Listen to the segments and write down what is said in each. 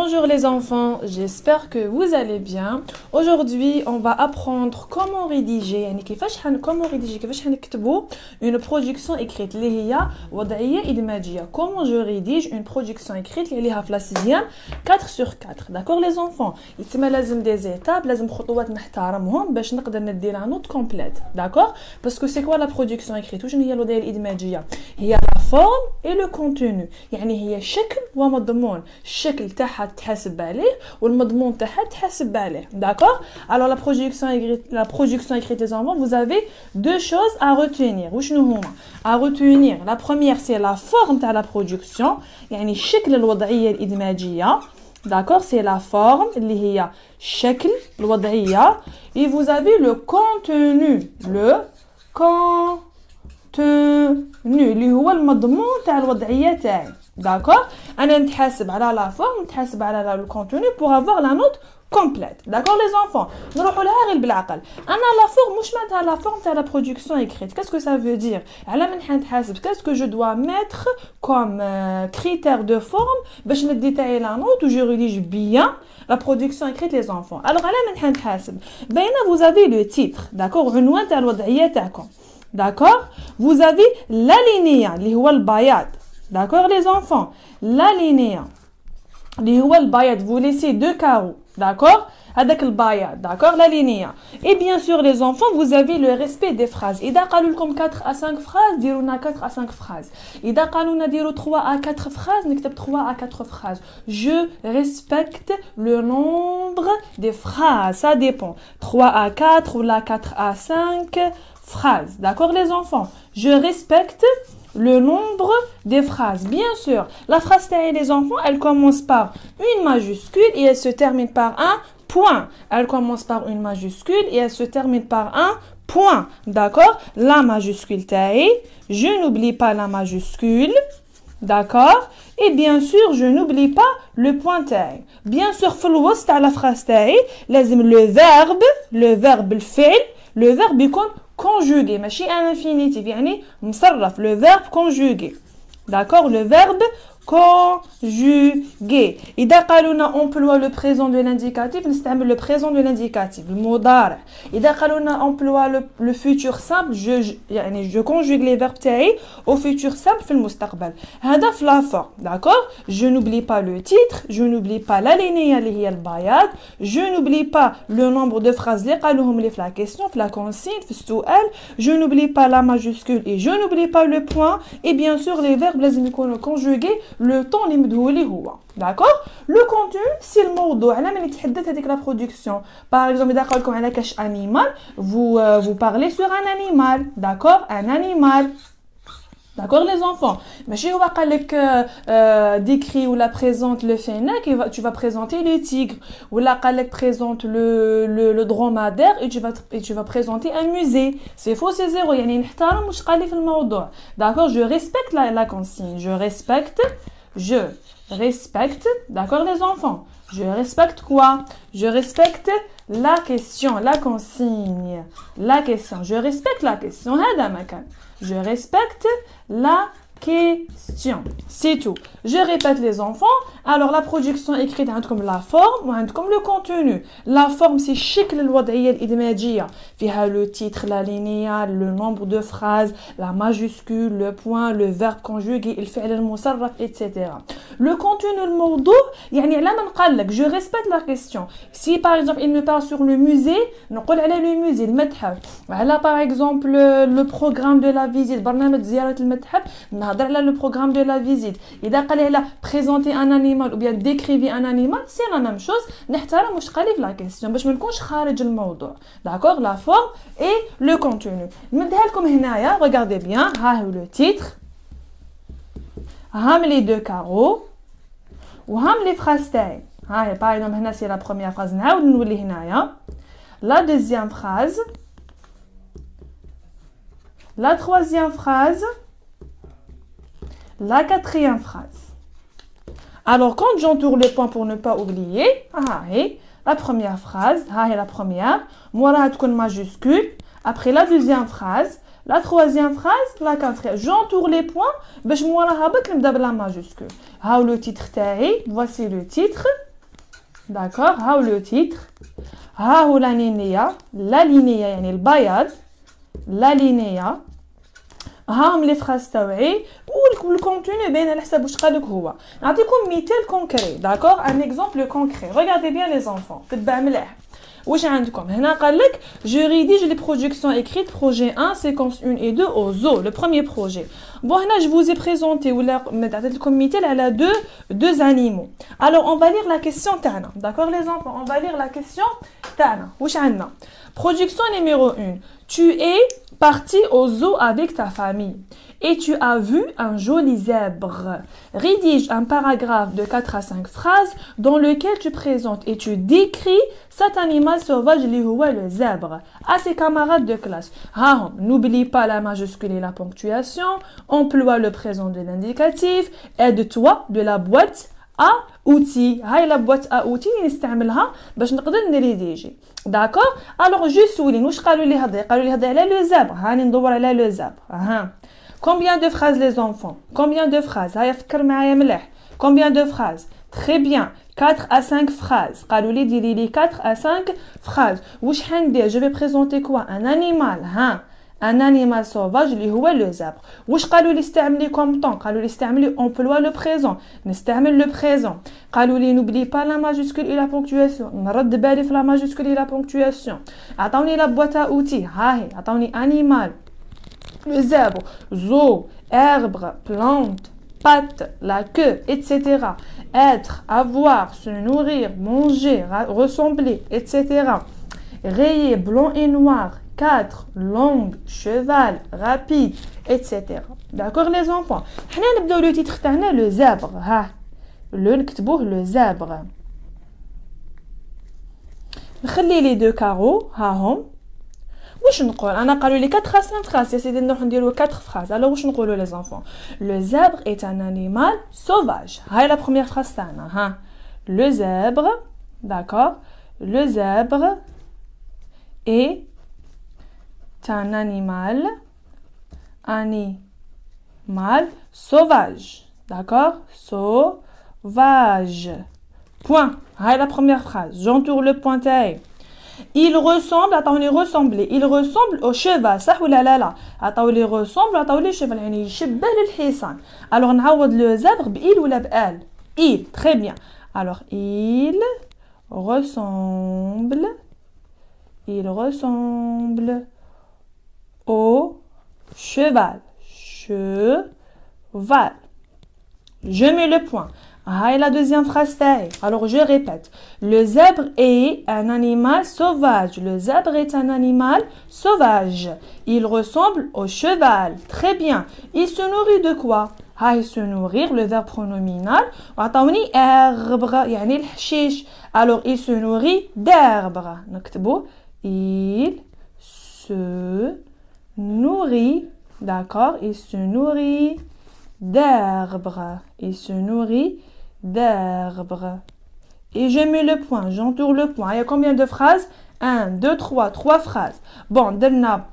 Bonjour les enfants, j'espère que vous allez bien. Aujourd'hui, on va apprendre comment rédiger, كيفاش نكتبوا une production écrite اللي هي وضعية إدماجية. Comment je rédige une production écrite اللي ليها في la 6e 4 sur 4. D'accord les enfants. يتم لازم des étapes, لازم خطوات نحترمهم باش نقدر ندي la note complète. D'accord? Parce que c'est quoi la production écrite? وشنو هي الوضعية الإدماجية؟ هي la forme et le contenu. يعني هي شكل ومضمون. الشكل تاعها تحاسب عليه والمضمون تاعها تحاسب عليه. D'accord? Alors la production écrite les enfants, vous avez deux choses à retenir. وشنو هما؟ À retenir. La première c'est la forme تاع la production. يعني الشكل الوضعية الإدماجية. D'accord? C'est la forme اللي هي شكل الوضعية. Et vous avez le contenu. Le contenu اللي هو المضمون تاع الوضعية تاعي. D'accord? أنا نتحاسب على la forme, نتحاسب على le contenu pour avoir la note complète. D'accord les enfants? نروحوا لها غير بالعقل. أنا la forme مش معناتها la forme تاع la production écrite. Qu'est-ce que ça veut dire? على من حنتحاسب. Qu'est-ce que je dois mettre comme critère de forme باش نديتاي la note où je rédige bien la production écrite les enfants. Alors على من حنتحاسب. بينا vous avez le titre. D'accord? عنوان تاع الوضعية تاعكم. D'accord? Vous avez l'alinéa اللي هو البياض. D'accord les enfants? L'alinéa اللي هو البياض, vous laissez deux carreaux. D'accord? هذاك البياض. D'accord? L'alinéa. Et bien sûr les enfants, vous avez le respect des phrases. إذا قالوا لكم 4 à 5 phrases, ديروا لنا 4 à 5 phrases. إذا قالوا لنا ديروا 3 à 4 phrases, نكتب 3 à 4 phrases. Je respecte le nombre des phrases. Ça dépend. 3 à 4 ou la 4 à 5 phrases. D'accord les enfants? Je respecte le nombre des phrases. Bien sûr, la phrase taille les enfants, elle commence par une majuscule et elle se termine par un point. Elle commence par une majuscule et elle se termine par un point. D'accord? La majuscule taille, je n'oublie pas la majuscule. D'accord? Et bien sûr, je n'oublie pas le point taille. Bien sûr, في à la phrase taille, le verbe الفعل, le verbe يكون conjugué, ماشي un infinitif, يعني مصرف, le verbe conjugué. D'accord? Le verbe conjugué. إذا قالوا لنا emploie le présent de l'indicatif, نستعمل le présent de l'indicatif, المضارع. إذا قالوا لنا emploie le futur simple, je conjugue les verbes تاعي au futur simple في المستقبل. هذا في la forme. D'accord? Je n'oublie pas le titre, je n'oublie pas l'alinéa اللي هي البياض, je n'oublie pas le nombre de phrases اللي قالوهم لي في la question, في la consigne, في السؤال, je n'oublie pas la majuscule et je n'oublie pas le point. Et bien sûr les verbes لازم يكونوا conjugués le temps اللي مدهولي هو. D'accord? Le contenu c'est الموضوع. على من يتحدث هذيك la production. Par exemple إذا قال لكم على كاش animal, vous parlez sur un animal. D'accord? Un animal. D'accord les enfants? ماشي هو قال لك décrit ou la présente le fennec, tu vas présenter le tigre. Ou là قال لك présente le dromadaire et tu vas présenter un musée. C'est faux, c'est zéro. يعني نحترم واش قال لي في الموضوع. D'accord? Je respecte la consigne. Je respecte. D'accord les enfants? Je respecte quoi? Je respecte la question, la consigne. La question. Je respecte la question. هذا ما كان. Je respecte la question. C'est tout. Je répète les enfants. Alors la production écrite comme la forme comme le contenu. La forme c'est شكل الوضعية الإدماجية. فيها le titre, l'alinéa, le nombre de phrases, la majuscule, le point, le verbe conjugué, الفعل المصرف, etc. Le contenu الموضوع يعني على من قال لك je respecte la question. Si par exemple il me parle sur le musée, نقول على le musée المتحف. على par exemple le programme de la visite, برنامج زيارة المتحف, نهضر على le programme de la visite. إذا قال لي على présenter un animal ou bien décrivez un animal, c'est la même chose. نحترم واش قال لي في la question باش ما نكونش خارج الموضوع. D'accord? La forme et le contenu. نمدها لكم هنايا, regardez bien, ها هو le titre. هام les deux carreaux. وهام les phrases تاعي. ها par exemple هنا c'est la première phrase, نعاود نولي هنايا. La deuxième phrase. La troisième phrase. La quatrième phrase. Alors, quand j'entoure le point pour ne pas oublier, la première phrase, la première, moi une majuscule. Après la deuxième phrase, la troisième phrase, la quatrième. J'entoure les points, باش moi la majuscule. Le titre taille, voici le titre. d'accord ها le titre ها هو la linéa يعني البياض la linéa هاهم لي فراز تاوعي والكونتوني باين على حساب واش قالك هو نعطيكم مثال كونكري داكوغ ان اكزومبل كونكري regardez bien les enfants تتبع مليح واش عندكم هنا قال لك je rédige les productions écrites projet 1 séquence 1 et 2 au zoo le premier projet bon هنا je vous ai présenté ولا عطيت لكم مثال على deux animaux alors on va lire la question تاعنا d'accord les enfants on va lire la question تاعنا واش عندنا production numéro 1 tu es parti au zoo avec ta famille et tu as vu un joli zèbre. Rédige un paragraphe de 4 à 5 phrases dans lequel tu présentes et tu décris cet animal sauvage qui est le zèbre à tes camarades de classe. N'oublie pas la majuscule et la ponctuation, emploie le présent de l'indicatif, aide-toi de la boîte à outils. هاي la boîte à outils نستعملها باش نقدر نريديجي. D'accord? Alors juste سولين واش قالوا لي هذا؟ قالوا لي هذا على لو زبر. هاني ندور على لو زبر. Combien de phrases les enfants? Combien de phrases? هيا فكر معايا مليح. Combien de phrases? Très bien. 4 à 5 phrases. قالوا لي ديري لي 4 à 5 phrases. واش حندير؟ Je vais présenter quoi? Un animal. Un animal sauvage اللي هو le zèbre. واش قالوا لي استعملي comme temps؟ قالوا لي استعملي emploie le présent. نستعمل le présent. قالوا لي n'oublie pas la majuscule et la ponctuation. نرد بالي في la majuscule et la ponctuation. عطاوني la boîte à outils. هاهي عطاوني animal. Le zèbre, zoo, herbe, plante, patte, la queue, etc. Être, avoir, se nourrir, manger, ressembler, etc. Rayé, blanc et noir, 4, longue, cheval, rapide, etc. D'accord les enfants? حنا نبداو le titre تاعنا le zèbre. نكتبوه le zèbre. نخلي les deux carreaux هاهم. واش نقول انا قالوا لي 4 à 5 phrases يا سيدي نروح نديرو 4 phrases alors واش نقولوا les enfants le zèbre est un animal sauvage هاي la première phrase تاعنا le zèbre d'accord le zèbre est un animal sauvage d'accord sauvage point هاي la première phrase j'entoure le point تاعي il ressemble عطاوني ressembler il ressemble au cheval صح ولا لا عطاولي ressemble عطاولي cheval يعني يشبه للحصان alors نعوض le zèbre بإل ولا بآل il très bien alors il ressemble au cheval je mets le point. Ah, et la deuxième phrase taille. Alors je répète. Le zèbre est un animal sauvage. Le zèbre est un animal sauvage. Il ressemble au cheval. Très bien. Il se nourrit de quoi? Ah, il se nourrit, le verbe pronominal. وعطاوني herbe يعني الحشيش. Alors il se nourrit d'herbe. نكتبو. Il se nourrit. D'accord? Il se nourrit d'herbe. Il se nourrit d'herbe. Et je mets le point, j'entoure le point. Il y a combien de phrases? 1, 2, 3, 3 phrases. Bon, derna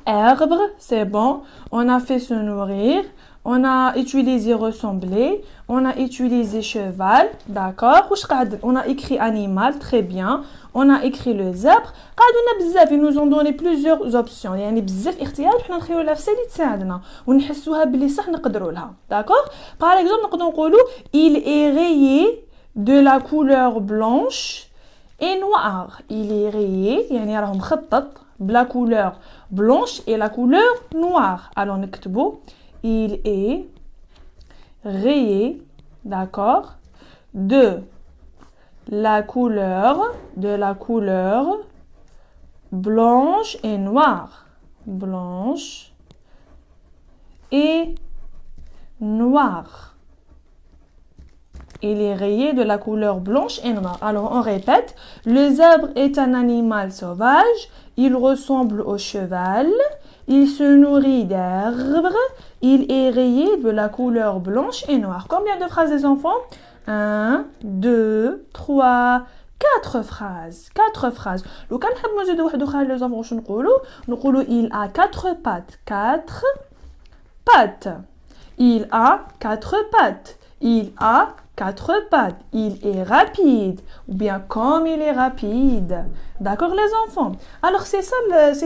herbe, c'est bon. On a fait se nourrir. On a utilisé ressembler. On a utilisé cheval. D'accord. On a écrit animal, très bien. On a écrit le zèbre. Ils nous ont donné plusieurs options. يعني بزاف اختيار وحنا نخيروا لها في سالي تساعدنا ونحسوها بلي صح نقدروا لها. D'accord. Par exemple نقدروا نقولوا il est rayé de la couleur blanche et noire. Il est rayé يعني راه مخطط بلا couleur blanche et la couleur noire. Alors نكتبوا il est rayé, d'accord, de la couleur blanche et noire. Blanche et noire. Il est rayé de la couleur blanche et noire. Alors on répète. Le zèbre est un animal sauvage. Il ressemble au cheval. Il se nourrit d'herbe. Il est rayé de la couleur blanche et noire. Combien de phrases les enfants? 1, 2, 3, 4 phrases. 4 phrases. لو كان نحب نزيدو واحد اخرى les enfants واش نقولوا il a 4 pattes. 4 pattes. Il a 4 pattes. Il a quatre pattes, il est rapide, ou bien comme il est rapide. D'accord les enfants? Alors c'est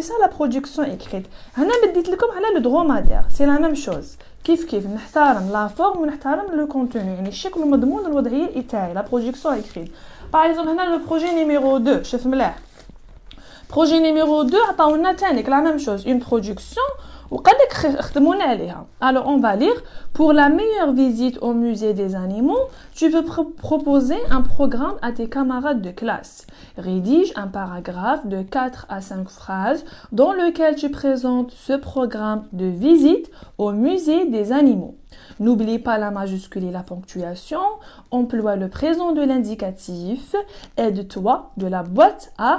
ça la production écrite. هنا بديت لكم على le dromadaire, c'est la même chose. كيف نحترم la forme ونحترم le contenu، يعني الشكل المضمون الوضعية الإيتاي، la production écrite. Par exemple هنا le projet numéro 2 شوف ملاح. Projet numéro 2 عطاونا تانيك la même chose, une production وقال لك خدمونا عليها. Alors on va lire. Pour la meilleure visite au musée des animaux, tu peux proposer un programme à tes camarades de classe. Rédige un paragraphe de 4 à 5 phrases dans lequel tu présentes ce programme de visite au musée des animaux. N'oublie pas la majuscule et la ponctuation. Emploie le présent de l'indicatif. Aide-toi de la boîte à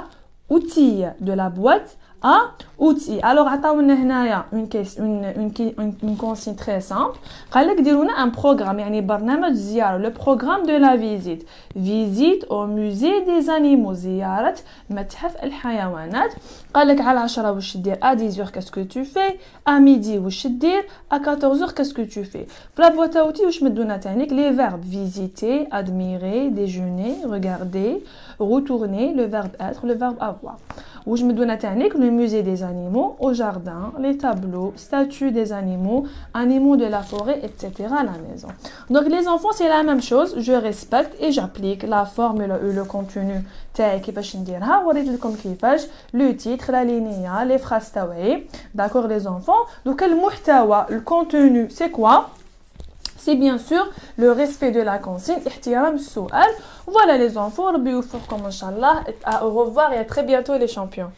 outils. De la boîte à outils. Alors, عطاونا هنايا une consigne très simple. قال لك ديروا لنا un programme، يعني برنامج زيارة، le programme de la visite. Visite au musée des animaux، زيارة متحف الحيوانات. قال لك على 10 واش دير، à 10h qu'est-ce que tu fais، à midi واش دير، à 14h qu'est-ce que tu fais. في la boîte à outils واش مدونا تانيك les verbes visiter, admirer, déjeuner, regarder, retourner, le verbe être, le verbe avoir. واش مدونا تانيك le musée des animaux, au jardin, les tableaux, statues des animaux, animaux de la forêt, etc. à la maison. Donc les enfants, c'est la même chose. Je respecte et j'applique la formule et le contenu. كيفاش نديرها وريت لكم كيفاش le titre, la linéa, les phrases تاوعي. D'accord les enfants? Donc le محتوى, le contenu, c'est quoi? C'est bien sûr le respect de la consigne. احترام السؤال. Voilà les enfants, ربي يوفقكم ان شاء الله. Au revoir et à très bientôt les champions.